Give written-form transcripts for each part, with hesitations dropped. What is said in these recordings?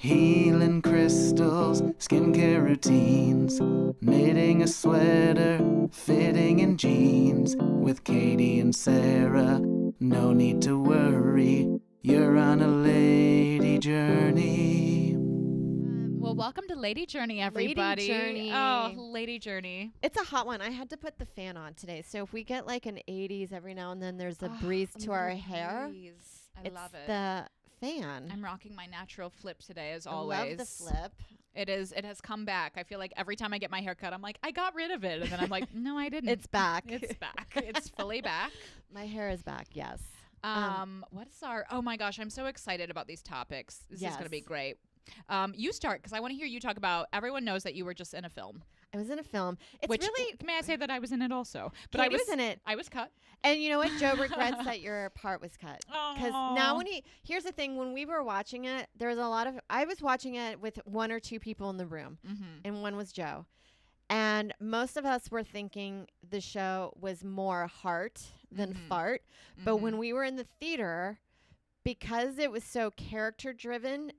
Healing crystals, skincare routines, knitting a sweater, fitting in jeans. With Katie and Sarah, no need to worry, you're on a lady journey. Well, welcome to Lady Journey, everybody. Journey. Oh, Lady Journey. It's a hot one. I had to put the fan on today. So if we get like an 80s every now and then, there's a breeze to our hair. I love it. The fan. I'm rocking my natural flip today, as I always. love the flip. It has come back. I feel like every time I get my hair cut, I'm like, I got rid of it. And then I'm like, no, I didn't. It's back. It's back. It's fully back. My hair is back, yes. What's our, oh my gosh, I'm so excited about these topics. This is going to be Yes. great. You start, because I want to hear you talk about, everyone knows that you were just in a film. I was in a film. It's Which, really... may I say that I was in it also? But Katie was in it. I was cut. And you know what? Joe regrets that your part was cut. Because now here's the thing, when we were watching it, there was a lot of, I was watching it with one or two people in the room, and one was Joe. And most of us were thinking the show was more heart than fart. But when we were in the theater, because it was so character driven,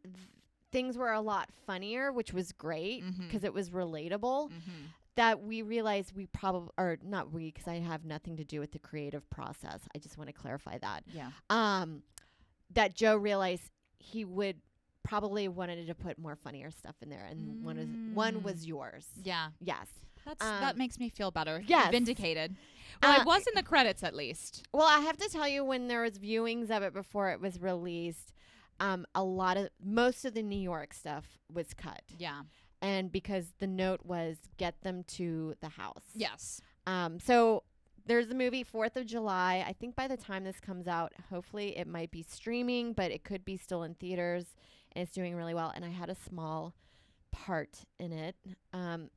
things were a lot funnier, which was great because it was relatable. That we realized we probably, or not we, because I have nothing to do with the creative process. I just want to clarify that. Yeah. That Joe realized he would probably wanted to put more funnier stuff in there, and one was yours. Yeah. Yes. That makes me feel better. Yes. Vindicated. Well, I was in the credits at least. Well, I have to tell you, when there was viewings of it before it was released, most of the New York stuff was cut. Yeah. And because the note was get them to the house. Yes. So there's the movie 4th of July. I think by the time this comes out, hopefully it might be streaming, but it could be still in theaters, and it's doing really well. And I had a small part in it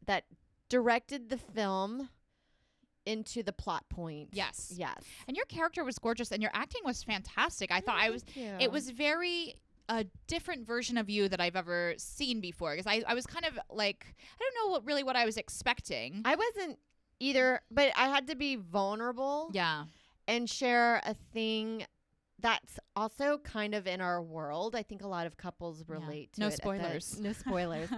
that directed the film into the plot point. Yes. Yes. And your character was gorgeous, and your acting was fantastic. I thought it was very a different version of you that I've ever seen before, because I was kind of like, I don't know what I was expecting. I wasn't either, but I had to be vulnerable. Yeah. And share a thing that's also kind of in our world. I think a lot of couples relate to No it. spoilers. No spoilers.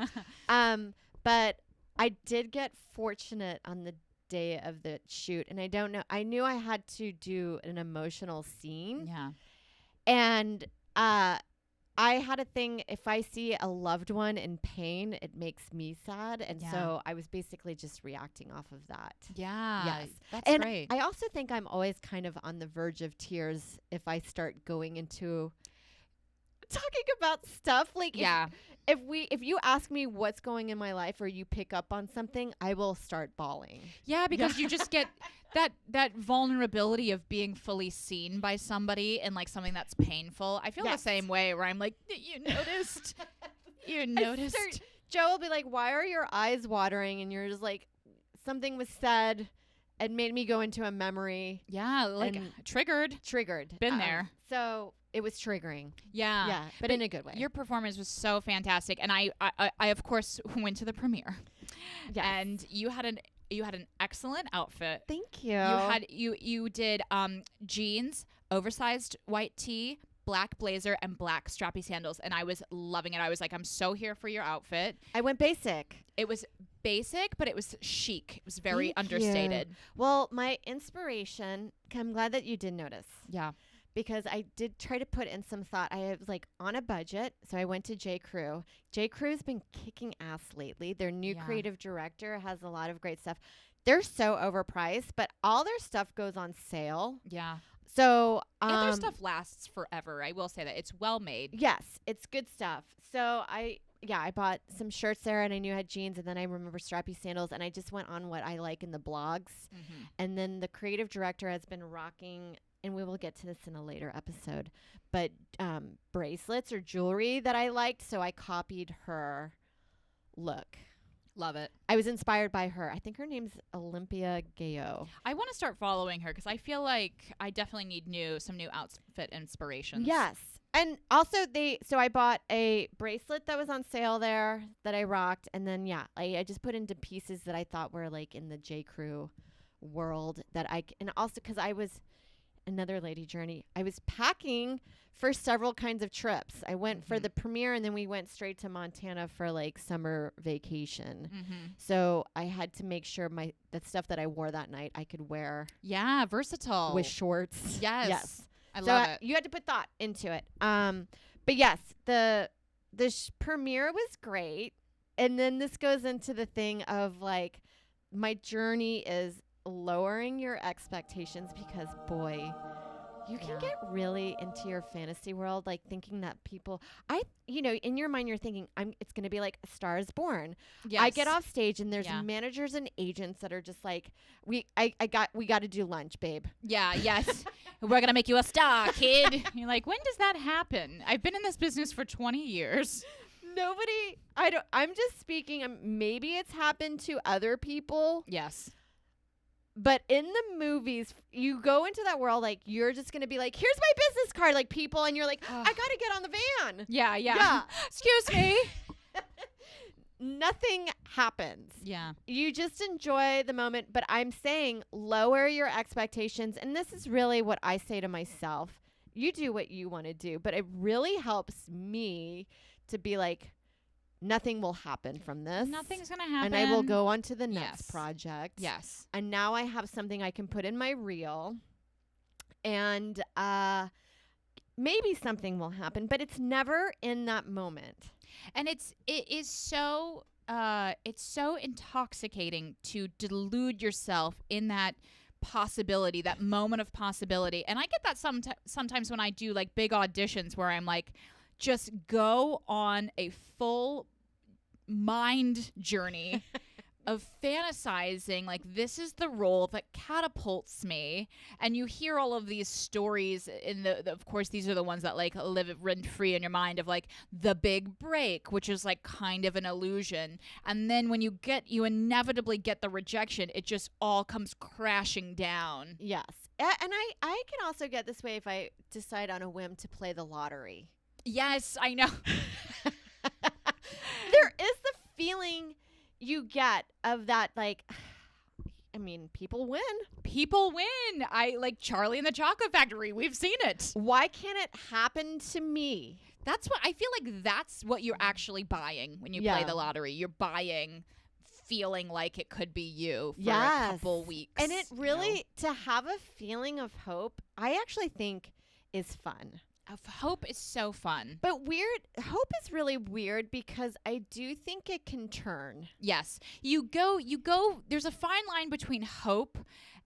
But I did get fortunate on the day of the shoot, and I don't know. I knew I had to do an emotional scene. Yeah. And I had a thing, if I see a loved one in pain, it makes me sad. And so I was basically just reacting off of that. Yeah. Yes. That's great. I also think I'm always kind of on the verge of tears if I start going into talking about stuff. Like, if you ask me what's going in my life, or you pick up on something, I will start bawling. Yeah, because you just get that vulnerability of being fully seen by somebody and like something that's painful. I feel the same way, where I'm like, you noticed. You noticed. Joe will be like, why are your eyes watering? And you're just like, something was said and made me go into a memory. Yeah, like triggered. Been there. So it was triggering. Yeah. Yeah, but in a good way. Your performance was so fantastic. And I of course went to the premiere. Yes. And you had an excellent outfit. Thank you. You did jeans, oversized white tee, black blazer, and black strappy sandals, and I was loving it. I was like, I'm so here for your outfit. I went basic. It was basic, but it was chic. It was very Thank understated. you. Well, my inspiration, I'm glad that you did notice. Yeah. Because I did try to put in some thought. I was like on a budget, so I went to J. Crew. J. Crew's been kicking ass lately. Their new creative director has a lot of great stuff. They're so overpriced, but all their stuff goes on sale. Yeah. So and their stuff lasts forever. I will say that. It's well made. Yes, it's good stuff. So I bought some shirts there, and I knew I had jeans, and then I remember strappy sandals, and I just went on what I like in the blogs. And then the creative director has been rocking, and we will get to this in a later episode, but bracelets or jewelry that I liked, so I copied her look. Love it. I was inspired by her. I think her name's Olympia Gayo. I want to start following her, because I feel like I definitely need some new outfit inspirations. Yes. And also so I bought a bracelet that was on sale there that I rocked. And then, I just put into pieces that I thought were like in the J. Crew world and also because I was another lady journey. I was packing for several kinds of trips. I went for the premiere, and then we went straight to Montana for like summer vacation. So I had to make sure the stuff that I wore that night I could wear. Yeah, versatile. With shorts. Yes. I love it. You had to put thought into it. But yes, the premiere was great. And then this goes into the thing of like, my journey is lowering your expectations because, boy, you can get really into your fantasy world, like thinking that people, in your mind, you're thinking, it's going to be like A Star is Born. Yes. I get off stage and there's managers and agents that are just like, we got to do lunch, babe. Yeah. Yes. We're going to make you a star, kid. You're like, when does that happen? I've been in this business for 20 years. I'm just speaking, maybe it's happened to other people. Yes. But in the movies, you go into that world like you're just going to be like, here's my business card, like people. And you're like, I got to get on the van. Yeah. Excuse me. Nothing happens. Yeah. You just enjoy the moment. But I'm saying lower your expectations. And this is really what I say to myself. You do what you want to do. But it really helps me to be like, nothing will happen from this. Nothing's going to happen. And I will go on to the next project. Yes. And now I have something I can put in my reel. And maybe something will happen, but it's never in that moment. And it is so it's so intoxicating to delude yourself in that possibility, that moment of possibility. And I get that sometimes when I do like big auditions where I'm like, just go on a full mind journey of fantasizing like this is the role that catapults me. And you hear all of these stories in of course these are the ones that like live rent free in your mind of like the big break, which is like kind of an illusion. And then when you inevitably get the rejection, it just all comes crashing down. Yes. And I can also get this way if I decide on a whim to play the lottery. Yes, I know. There is the feeling you get of that, like, I mean, people win. People win. I like Charlie and the Chocolate Factory. We've seen it. Why can't it happen to me? That's what I feel like. That's what you're actually buying when you play the lottery. You're buying feeling like it could be you for a couple weeks. And it really, to have a feeling of hope, I actually think is fun. Hope is so fun. But hope is really weird because I do think it can turn. Yes. You go, there's a fine line between hope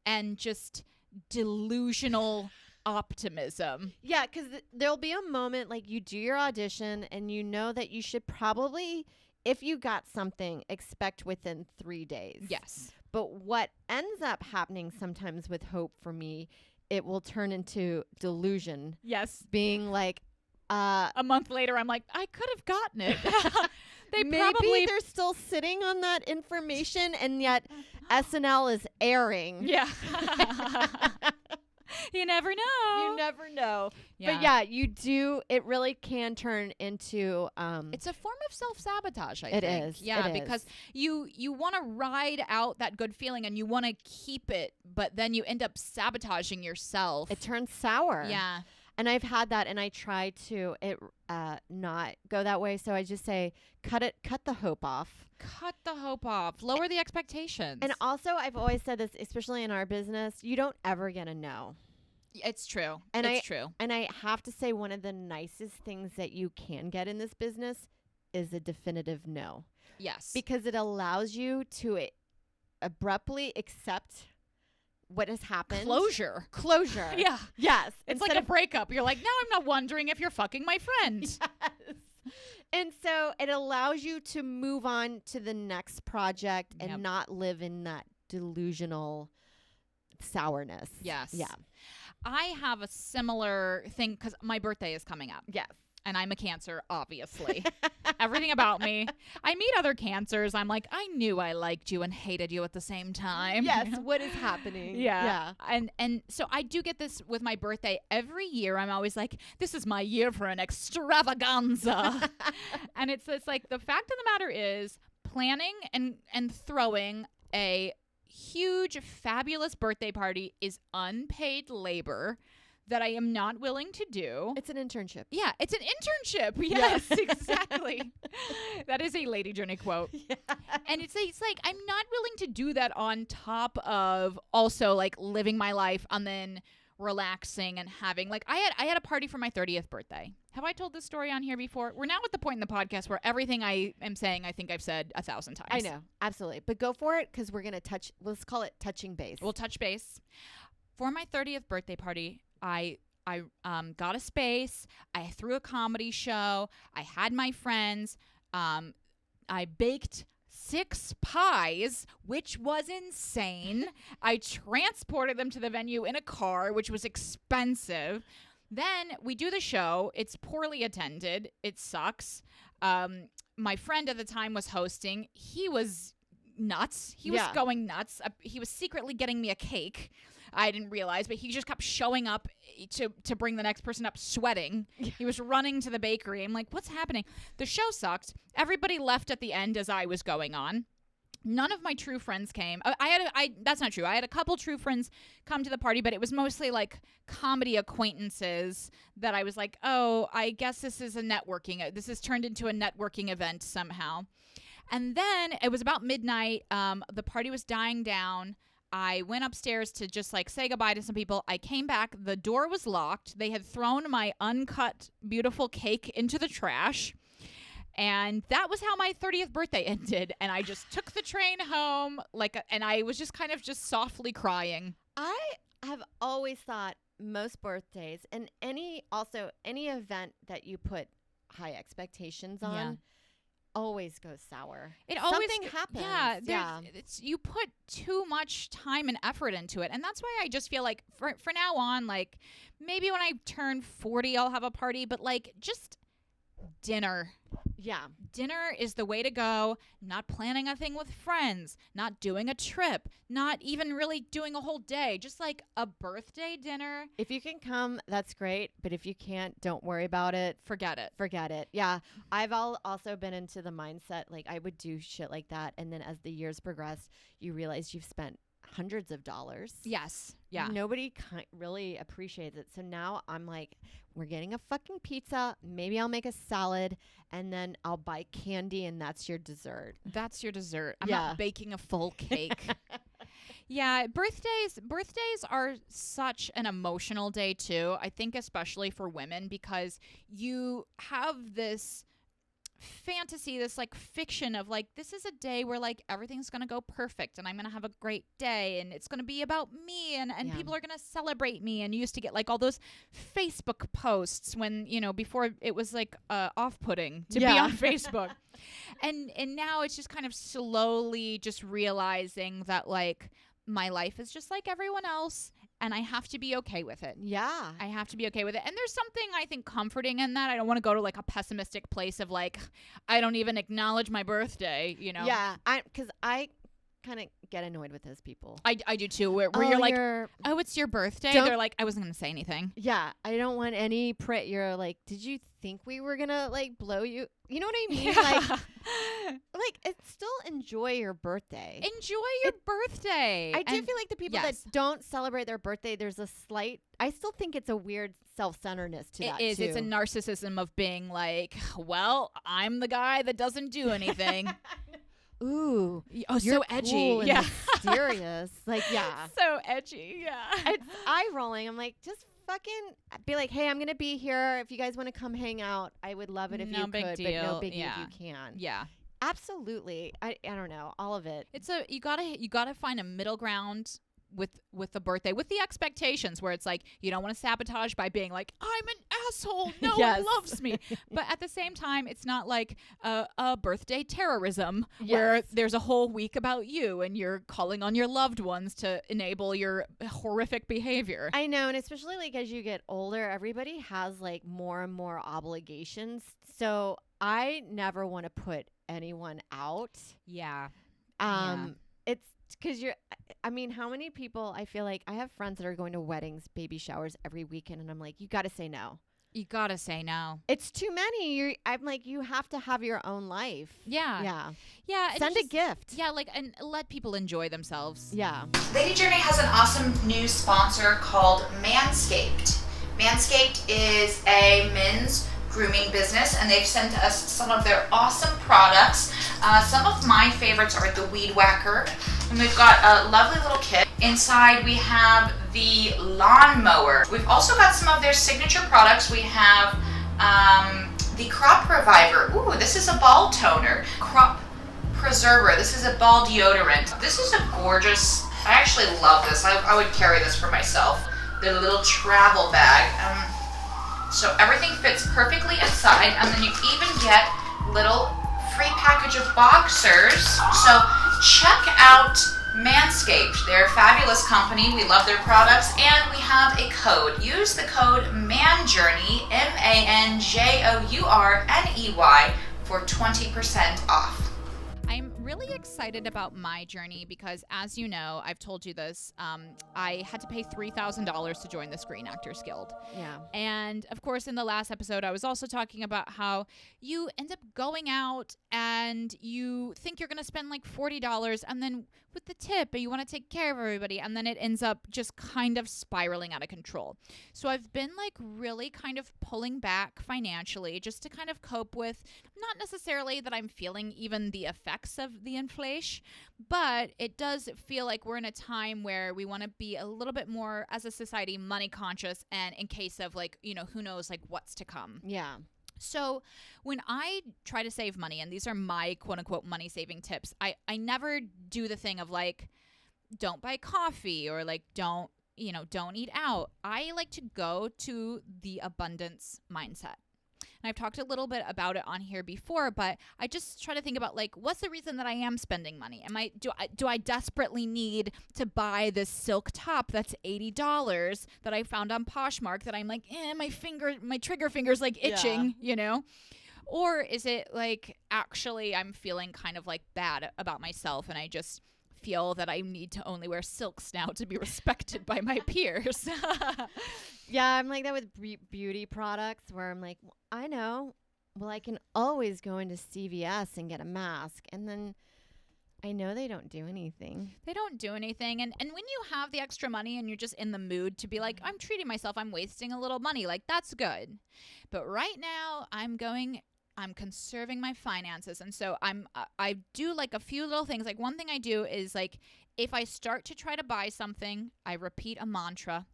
and just delusional optimism. Yeah, because there'll be a moment like you do your audition and you know that you should probably, if you got something, expect within 3 days. Yes. But what ends up happening sometimes with hope for me, it will turn into delusion. Yes. Being like, a month later, I'm like, I could have gotten it. Maybe they're still sitting on that information, and yet SNL is airing. Yeah. You never know. You never know. Yeah. But yeah, you do. It really can turn into. It's a form of self-sabotage, I think. It is. Yeah, because you want to ride out that good feeling and you want to keep it, but then you end up sabotaging yourself. It turns sour. Yeah. And I've had that, and I try to not go that way. So I just say, cut the hope off. Cut the hope off. Lower the expectations. And also, I've always said this, especially in our business, you don't ever get a no. It's true. And it's true. And I have to say, one of the nicest things that you can get in this business is a definitive no. Yes. Because it allows you to abruptly accept what has happened. Closure. Yeah. Yes. It's like a breakup. You're like, now I'm not wondering if you're fucking my friend. Yes. And so it allows you to move on to the next project and not live in that delusional sourness. Yes. Yeah. I have a similar thing because my birthday is coming up. Yes. And I'm a Cancer, obviously. Everything about me. I meet other Cancers. I'm like, I knew I liked you and hated you at the same time. Yes. What is happening? Yeah. And so I do get this with my birthday. Every year I'm always like, this is my year for an extravaganza. And it's like the fact of the matter is planning and throwing a huge, fabulous birthday party is unpaid labor that I am not willing to do. It's an internship. Yeah, it's an internship. Yes, exactly. That is a Lady Journey quote. Yeah. And it's like I'm not willing to do that on top of also like living my life and then relaxing and having like I had a party for my 30th birthday. Have I told this story on here before? We're now at the point in the podcast where everything I am saying I think I've said 1,000 times. I know, absolutely. But go for it because we're gonna let's call it touching base. We'll touch base. For my 30th birthday party, I got a space. I threw a comedy show. I had my friends. I baked 6 pies, which was insane. I transported them to the venue in a car, which was expensive. Then we do the show. It's poorly attended. It sucks. My friend at the time was hosting. He was nuts. He was going nuts. He was secretly getting me a cake. I didn't realize, but he just kept showing up to bring the next person up sweating. He was running to the bakery. I'm like, what's happening? The show sucked. Everybody left at the end as I was going on. None of my true friends came. That's not true. I had a couple true friends come to the party, but it was mostly like comedy acquaintances that I was like, oh, I guess this is a networking. This has turned into a networking event somehow. And then it was about midnight. The party was dying down. I went upstairs to just like say goodbye to some people. I came back. The door was locked. They had thrown my uncut, beautiful cake into the trash. And that was how my 30th birthday ended. And I just took the train home and I was just kind of just softly crying. I have always thought most birthdays and any event that you put high expectations on always goes sour. Something happens. Yeah, you put too much time and effort into it, and that's why I just feel like for now on, like maybe when I turn 40, I'll have a party, but like just dinner. Yeah, dinner is the way to go. Not planning a thing with friends, not doing a trip, not even really doing a whole day. Just like a birthday dinner. If you can come, that's great. But if you can't, don't worry about it. Forget it. Forget it. Yeah. I've also been into the mindset, like I would do shit like that. And then as the years progress, you realize you've spent hundreds of dollars. Yes. Yeah. Nobody really appreciates it. So now I'm like, we're getting a fucking pizza. Maybe I'll make a salad and then I'll buy candy and that's your dessert. That's your dessert. I'm not baking a full cake. Yeah. Birthdays are such an emotional day too. I think especially for women because you have this fantasy, this like fiction of like this is a day where like everything's gonna go perfect and I'm gonna have a great day and it's gonna be about me and people are gonna celebrate me. And you used to get like all those Facebook posts when before it was like off-putting to be on Facebook. and now it's just kind of slowly just realizing that like my life is just like everyone else and I have to be okay with it. Yeah. I have to be okay with it. And there's something I think comforting in that. I don't want to go to like a pessimistic place of like, I don't even acknowledge my birthday, Yeah. Because I kind of get annoyed with those people. I do too. Where you're like, oh, it's your birthday. They're like, I wasn't going to say anything. Yeah. I don't want any You're like, did you think we were going to like blow you? You know what I mean? Yeah. Like it's still enjoy your birthday. Enjoy your birthday. I do feel like the people that don't celebrate their birthday, there's a slight, I still think it's a weird self-centeredness to that. It is. Too. It's a narcissism of being like, well, I'm the guy that doesn't do anything. Ooh. Oh, you're so edgy. Cool and mysterious. Like, yeah. So edgy. Yeah. It's eye rolling. I'm like, just fucking be like, hey, I'm going to be here. If you guys want to come hang out, I would love it if you could. But no big deal if you can. Yeah. Absolutely. I don't know. All of it. It's you gotta find a middle ground with the birthday, with the expectations where it's like you don't want to sabotage by being like I'm an asshole, no one loves me, but at the same time it's not like a birthday terrorism where there's a whole week about you and you're calling on your loved ones to enable your horrific behavior. I know, and especially like as you get older, everybody has like more and more obligations, so I never want to put anyone out. It's because how many people, I feel like I have friends that are going to weddings, baby showers every weekend, and I'm like, you got to say no. You gotta say no. It's too many. I'm like, you have to have your own life. Yeah. Send a gift. Yeah, like, and let people enjoy themselves. Yeah. Lady Journey has an awesome new sponsor called Manscaped. Manscaped is a men's grooming business, and they've sent us some of their awesome products. Some of my favorites are the Weed Whacker, and we've got a lovely little kit. Inside we have the Lawn Mower. We've also got some of their signature products. We have the Crop Reviver. Ooh, this is a ball toner. Crop Preserver. This is a ball deodorant. This is a gorgeous, I actually love this. I would carry this for myself. The little travel bag. So everything fits perfectly inside, and then you even get little free package of boxers. So check out Manscaped. They're a fabulous company. We love their products, and we have a code. Use the code MANJOURNEY, MANJOURNEY, for 20% off. I'm really excited about my journey because, as you know, I've told you this, I had to pay $3,000 to join the Screen Actors Guild. Yeah. And, of course, in the last episode, I was also talking about how you end up going out and you think you're going to spend like $40, and then with the tip, you want to take care of everybody, and then it ends up just kind of spiraling out of control. So I've been like really kind of pulling back financially just to kind of cope with, not necessarily that I'm feeling even the effects of the inflation, but it does feel like we're in a time where we want to be a little bit more as a society money conscious, and in case of like, you know, who knows like what's to come. Yeah. So when I try to save money, and these are my quote unquote money saving tips, I never do the thing of like, don't buy coffee or like, don't eat out. I like to go to the abundance mindset. And I've talked a little bit about it on here before, but I just try to think about like, what's the reason that I am spending money? Do I desperately need to buy this silk top that's $80 that I found on Poshmark that I'm like, my trigger finger's like itching, you know? Or is it like, actually I'm feeling kind of like bad about myself, and I just feel that I need to only wear silks now to be respected by my peers. Yeah, I'm like that with beauty products, where I'm like, well, I know. Well, I can always go into CVS and get a mask, and then I know they don't do anything. They don't do anything. And when you have the extra money and you're just in the mood to be like, I'm treating myself, I'm wasting a little money, like that's good. But right now I'm conserving my finances. And so I do like a few little things. Like one thing I do is like, if I start to try to buy something, I repeat a mantra.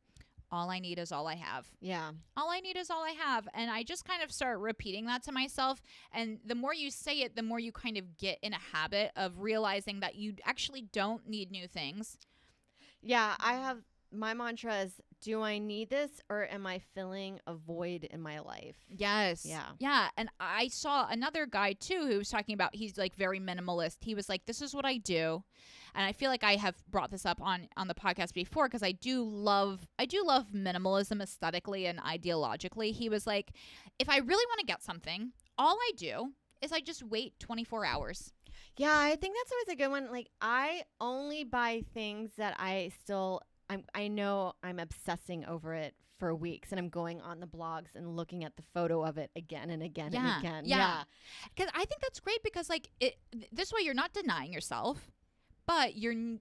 All I need is all I have. Yeah. All I need is all I have. And I just kind of start repeating that to myself. And the more you say it, the more you kind of get in a habit of realizing that you actually don't need new things. Yeah, my mantra is, do I need this, or am I filling a void in my life? Yes. Yeah. Yeah. And I saw another guy too who was talking about, he's like very minimalist. He was like, this is what I do. And I feel like I have brought this up on the podcast before, because I do love minimalism aesthetically and ideologically. He was like, if I really want to get something, all I do is I just wait 24 hours. Yeah, I think that's always a good one. Like, I only buy things that I know I'm obsessing over it for weeks, and I'm going on the blogs and looking at the photo of it again and again and again. Yeah. Because I think that's great, because like this way you're not denying yourself, but you're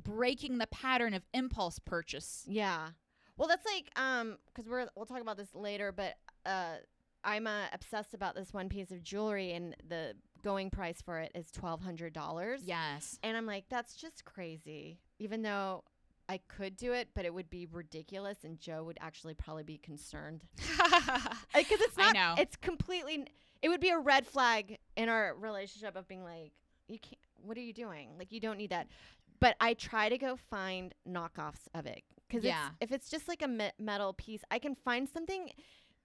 breaking the pattern of impulse purchase. Yeah. Well, that's like, because we'll talk about this later, but I'm obsessed about this one piece of jewelry, and the going price for it is $1,200. Yes. And I'm like, that's just crazy. Even though I could do it, but it would be ridiculous, and Joe would actually probably be concerned. Because it's not, I know. It's completely, it would be a red flag in our relationship of being like, you can't, what are you doing? Like, you don't need that. But I try to go find knockoffs of it. Because if it's just like a metal piece, I can find something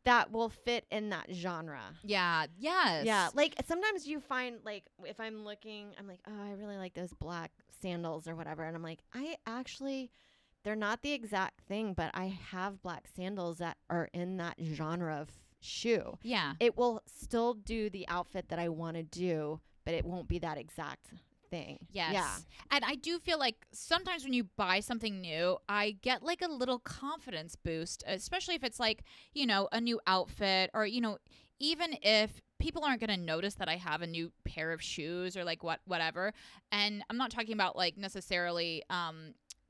that will fit in that genre. Yeah. Yes. Yeah. Like, sometimes you find, like, if I'm looking, I'm like, oh, I really like those black sandals or whatever. And I'm like, they're not the exact thing, but I have black sandals that are in that genre of shoe. Yeah. It will still do the outfit that I want to do, but it won't be that exact thing. Yes. Yeah. And I do feel like sometimes when you buy something new, I get like a little confidence boost, especially if it's like, you know, a new outfit or, you know, even if people aren't going to notice that I have a new pair of shoes or like whatever. And I'm not talking about like necessarily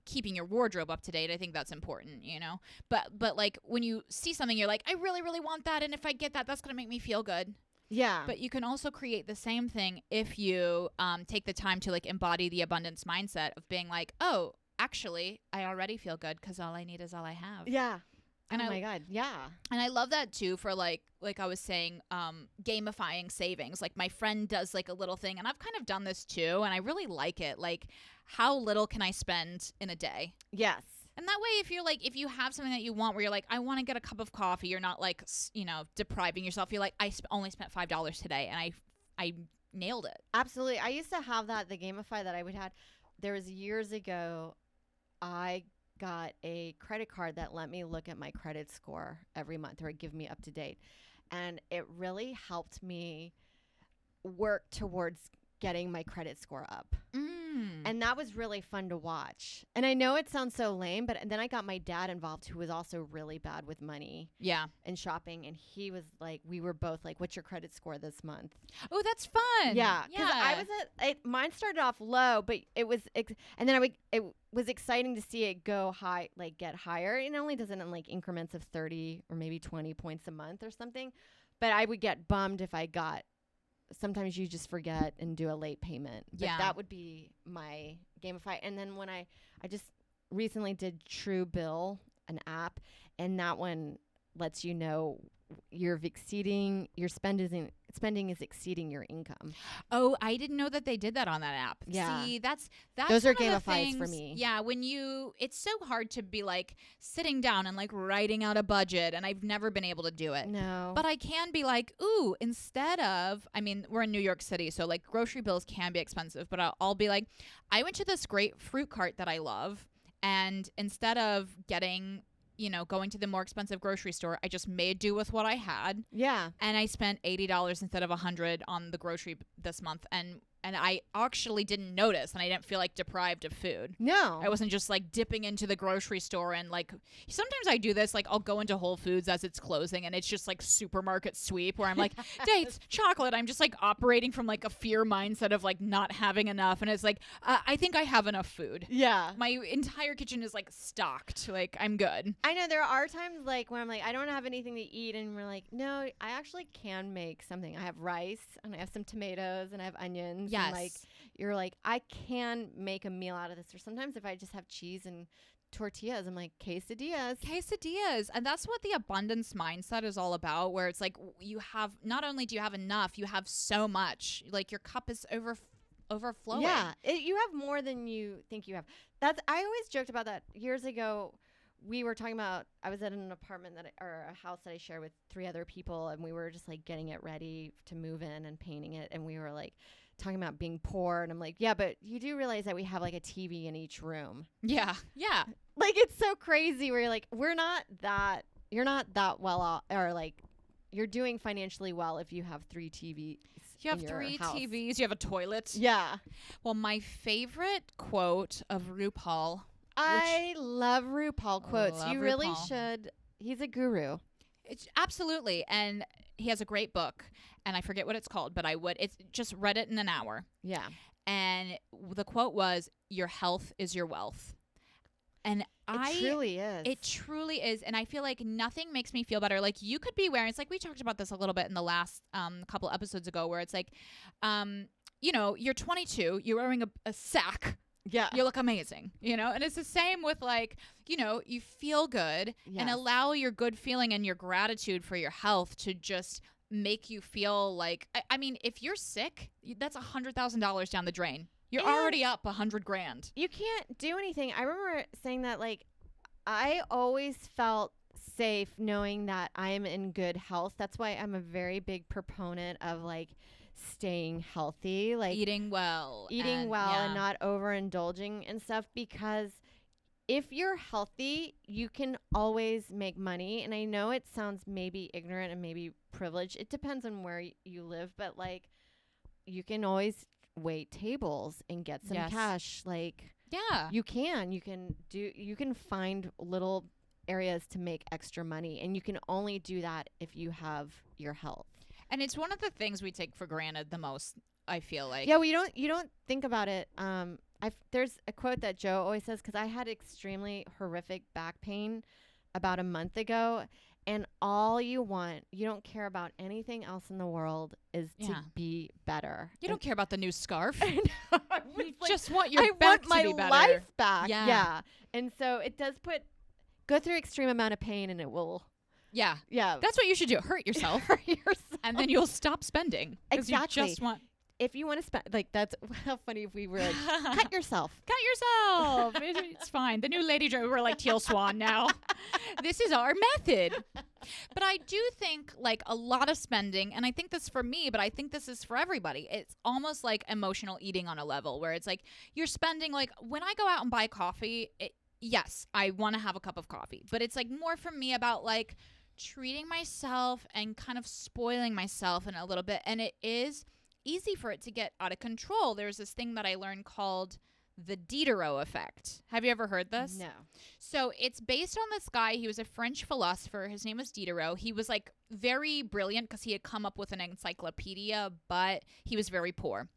keeping your wardrobe up to date. I think that's important, you know. But like when you see something, you're like, I really, really want that, and if I get that, that's going to make me feel good. Yeah. But you can also create the same thing if you take the time to like embody the abundance mindset of being like, oh, actually, I already feel good because all I need is all I have. Yeah. And oh my God. Yeah. And I love that too for like I was saying, gamifying savings. Like my friend does like a little thing, and I've kind of done this too, and I really like it. Like, how little can I spend in a day? Yes. And that way, if you have something that you want where you're like, I want to get a cup of coffee, you're not like, you know, depriving yourself. You're like, I only spent $5 today, and I nailed it. Absolutely. I used to have that, the Gamify that I would have. There was years ago, I got a credit card that let me look at my credit score every month, or give me up to date. And it really helped me work towards getting my credit score up. And that was really fun to watch. And I know it sounds so lame, but then I got my dad involved, who was also really bad with money. Yeah. And shopping. And he was like, we were both like, what's your credit score this month? Oh, that's fun. Yeah. Because I was mine started off low, but it was, and then it was exciting to see it go high, like get higher. It only does it in like increments of 30 or maybe 20 points a month or something. But I would get bummed if I got, sometimes you just forget and do a late payment. But yeah. That would be my Gamify. And then when I just recently did True Bill, an app, and that one lets you know your spending is exceeding your income. Oh, I didn't know that they did that on that app. Yeah. See, that's those are gamifies for me. Yeah, it's so hard to be like sitting down and like writing out a budget, and I've never been able to do it. No. But I can be like, ooh, instead of, I mean, we're in New York City, so like grocery bills can be expensive, but I'll be like, I went to this great fruit cart that I love, and instead of getting, you know, going to the more expensive grocery store, I just made do with what I had. Yeah. And I spent $80 instead of $100 on the grocery this month. And I actually didn't notice, and I didn't feel like deprived of food. No. I wasn't just like dipping into the grocery store and like, sometimes I do this, like I'll go into Whole Foods as it's closing, and it's just like supermarket sweep where I'm like, dates, chocolate. I'm just like operating from like a fear mindset of like not having enough. And it's like, I think I have enough food. Yeah. My entire kitchen is like stocked. Like I'm good. I know there are times like when I'm like, I don't have anything to eat, and we're like, no, I actually can make something. I have rice, and I have some tomatoes, and I have onions. Yes. And like you're like, I can make a meal out of this. Or sometimes if I just have cheese and tortillas, I'm like, quesadillas. And that's what the abundance mindset is all about, where it's like you have, not only do you have enough, you have so much, like your cup is overflowing. Yeah, you have more than you think you have. I always joked about that years ago. We were talking about, I was at an apartment or a house that I share with 3 other people, and we were just like getting it ready to move in and painting it, and we were like talking about being poor, and I'm like, yeah, but you do realize that we have like a TV in each room. Yeah. Like it's so crazy where you're like, you're not that well off, or like you're doing financially well if you have 3 TVs. You have 3 TVs. You have a toilet. Yeah. Well, my favorite quote of RuPaul. I love RuPaul quotes. You really RuPaul. should. He's a guru. It's absolutely, and he has a great book, and I forget what it's called, but it's just read it in an hour. Yeah. And the quote was, "Your health is your wealth." And it truly is. It truly is. And I feel like nothing makes me feel better. Like you could be wearing, it's like we talked about this a little bit in the last couple episodes ago, where it's like, you know, you're 22, you're wearing a sack. Yeah. You look amazing, you know? And it's the same with like, you know, you feel good and allow your good feeling and your gratitude for your health to just make you feel like, I mean, if you're sick, that's $100,000 down the drain. You're already up $100,000. You can't do anything. I remember saying that, like, I always felt safe knowing that I am in good health. That's why I'm a very big proponent of like staying healthy, like eating well and not overindulging and stuff, because if you're healthy, you can always make money. And I know it sounds maybe ignorant and maybe privileged. It depends on where you live, but like you can always wait tables and get some cash. Like, you can find little areas to make extra money, and you can only do that if you have your health. And it's one of the things we take for granted the most, I feel like. Yeah, well, you don't think about it. There's a quote that Joe always says, because I had extremely horrific back pain about a month ago, and all you don't care about anything else in the world is to be better. You don't care about the new scarf. I know. You just want your back to be better. My life back. Yeah. And so it does go through extreme amount of pain, and it will. Yeah. That's what you should do. Hurt yourself. And then you'll stop spending. Exactly. You just want. If you want to spend, like, that's how funny if we were like, cut yourself. Cut yourself. It's fine. The new lady driver, we're like Teal Swan now. This is our method. But I do think, like, a lot of spending, and I think this for me, but I think this is for everybody. It's almost like emotional eating on a level where it's like you're spending, like, when I go out and buy coffee, yes, I want to have a cup of coffee. But it's, like, more for me about, like, treating myself and kind of spoiling myself in a little bit. And it is easy for it to get out of control. There's this thing that I learned called the Dietero effect. Have you ever heard this? No. So it's based on this guy. He was a French philosopher. His name was Dietero. He was like very brilliant because he had come up with an encyclopedia, but he was very poor.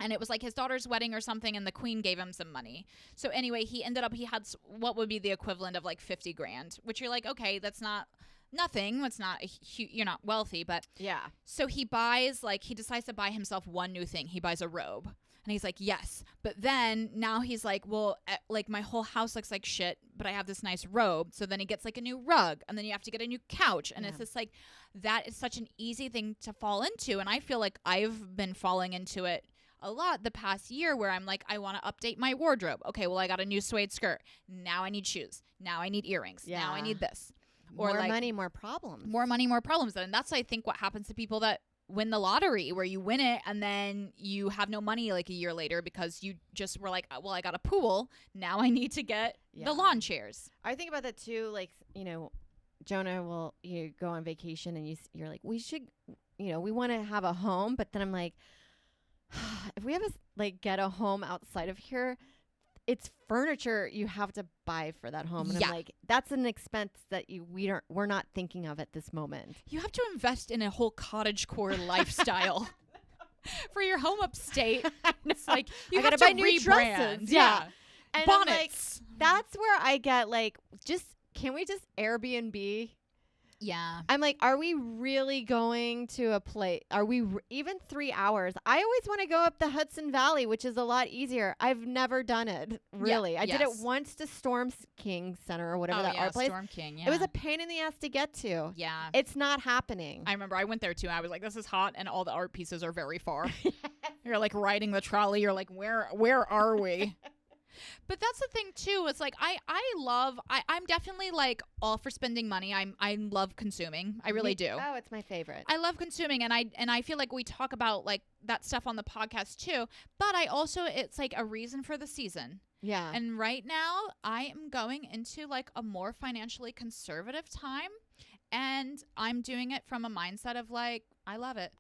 And it was like his daughter's wedding or something, and the queen gave him some money. So anyway, he had what would be the equivalent of like 50 grand, which you're like, okay, that's not nothing. It's not you're not wealthy, but yeah. So he decides to buy himself one new thing. He buys a robe, and he's like, yes. But then now he's like, well, like my whole house looks like shit, but I have this nice robe. So then he gets like a new rug, and then you have to get a new couch, and it's just like that is such an easy thing to fall into, and I feel like I've been falling into it a lot the past year where I'm like, I want to update my wardrobe. Okay, well, I got a new suede skirt. Now I need shoes. Now I need earrings. Yeah. Now I need this. Or more money, more problems. More money, more problems. And that's, I think, what happens to people that win the lottery, where you win it and then you have no money like a year later because you just were like, well, I got a pool. Now I need to get the lawn chairs. I think about that too. Like, Jonah will go on vacation and you're like, we should, we want to have a home. But then I'm like, if we have get a home outside of here, it's furniture you have to buy for that home. And I'm like, that's an expense that we're not thinking of at this moment. You have to invest in a whole cottagecore lifestyle for your home upstate. It's like you have to buy new dresses. Yeah. And bonnets. That's where I get can we just Airbnb? Yeah. I'm like, are we really going to a place? Are we even 3 hours? I always want to go up the Hudson Valley, which is a lot easier. I've never done it, really. Yeah, I did it once to Storm King Center or whatever art place. Storm King, yeah. It was a pain in the ass to get to. Yeah. It's not happening. I remember I went there too. I was like, this is hot, and all the art pieces are very far. You're like riding the trolley. You're like, where are we? But that's the thing too. It's like I'm definitely like all for spending money. I love consuming. I really do. Oh, it's my favorite. I love consuming, and I feel like we talk about like that stuff on the podcast too. But it's like a reason for the season. Yeah. And right now I am going into like a more financially conservative time, and I'm doing it from a mindset of like, I love it.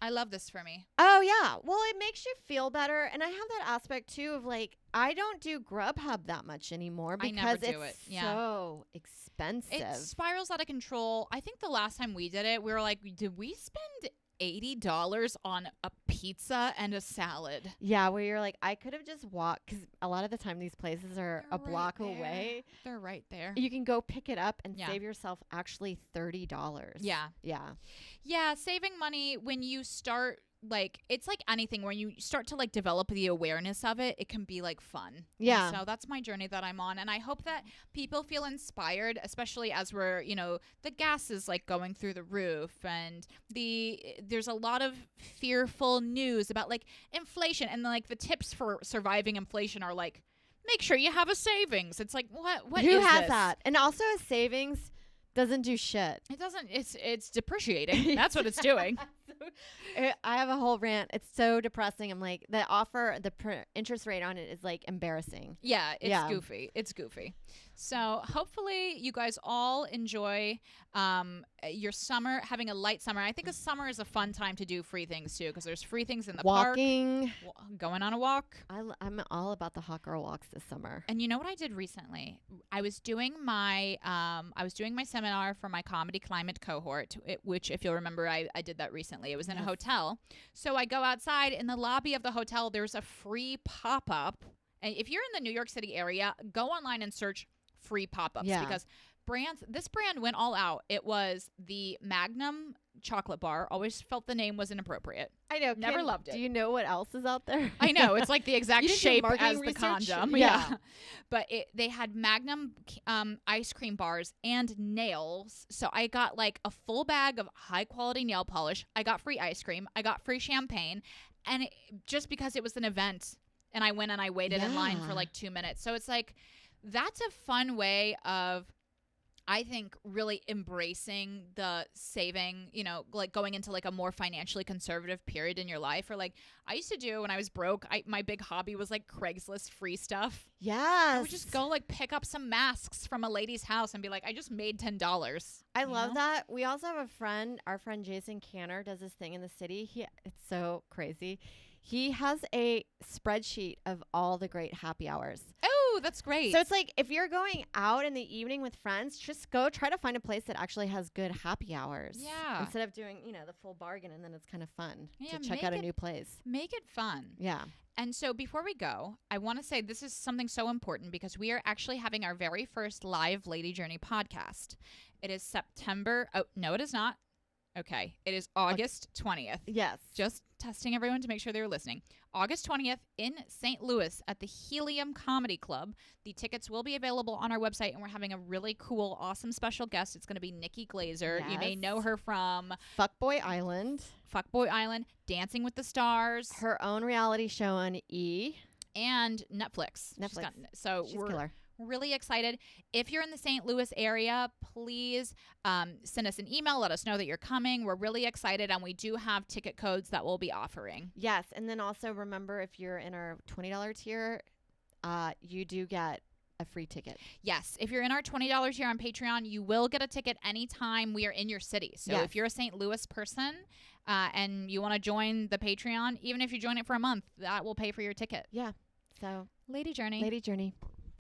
I love this for me. Oh, yeah. Well, it makes you feel better. And I have that aspect, too, of like, I don't do Grubhub that much anymore because it's so expensive. It spirals out of control. I think the last time we did it, we were like, did we spend $80 on a pizza and a salad? Yeah, where you're like, I could have just walked, because a lot of the time these places are a block away. They're right there. You can go pick it up and save yourself actually $30. Yeah. Yeah, saving money when you start, like, it's like anything, when you start to like develop the awareness of it, it can be like fun. Yeah. And so that's my journey that I'm on, and I hope that people feel inspired, especially as we're, the gas is like going through the roof, and there's a lot of fearful news about like inflation, and like the tips for surviving inflation are like, make sure you have a savings. It's like, what Who is has this? that? And also a savings doesn't do shit. It doesn't. It's depreciating. That's what it's doing. I have a whole rant. It's so depressing. I'm like, the interest rate on it is like embarrassing. Yeah, it's goofy. It's goofy. So hopefully you guys all enjoy your summer, having a light summer. I think a summer is a fun time to do free things too, because there's free things in the Walking. park. Going on a walk. I'm all about the hot girl walks this summer. And you know what I did recently? I was doing my seminar for my comedy climate cohort, which, if you'll remember, I did that recently. It was in a hotel. So I go outside in the lobby of the hotel. There's a free pop-up. And if you're in the New York City area, go online and search free pop-ups because this brand went all out. It was the Magnum chocolate bar. Always felt the name was inappropriate. I know. Never loved it. Do you know what else is out there? I know. It's like the exact shape as the condom. Yeah. But they had Magnum ice cream bars and nails. So I got like a full bag of high quality nail polish. I got free ice cream. I got free champagne. And just because it was an event, and I went and I waited in line for like 2 minutes. So it's like, that's a fun way of, I think, really embracing the saving, like going into like a more financially conservative period in your life. Or like I used to do when I was broke, my big hobby was like Craigslist free stuff. Yes. I would just go like pick up some masks from a lady's house and be like, I just made $10. I love that. We also have a friend, our friend Jason Canner does this thing in the city. It's so crazy. He has a spreadsheet of all the great happy hours. Oh, that's great. So it's like, if you're going out in the evening with friends, just go try to find a place that actually has good happy hours. Yeah. Instead of doing, the full bargain, and then it's kind of fun to check make out a new place. Make it fun. Yeah. And so before we go, I want to say this is something so important because we are actually having our very first live Lady Journey podcast. It is September. Oh, no, it is not. Okay. It is August 20th. Yes. Just testing everyone to make sure they were listening. August 20th in St. Louis at the Helium Comedy Club. The tickets will be available on our website, and we're having a really cool, awesome special guest. It's going to be NIKKI GLASER. Yes. You may know her from Fuckboy Island, Dancing with the Stars. her own reality show on E! And Netflix. She's killer. Really excited. If you're in the St. Louis area, please send us an email. Let us know that you're coming. We're really excited, and we do have ticket codes that we'll be offering. Yes, and then also remember, if you're in our $20 tier, you do get a free ticket. Yes, if you're in our $20 tier on Patreon, you will get a ticket anytime we are in your city. So if you're a St. Louis person and you want to join the Patreon, even if you join it for a month, that will pay for your ticket. Yeah. So Lady Journey. Lady Journey.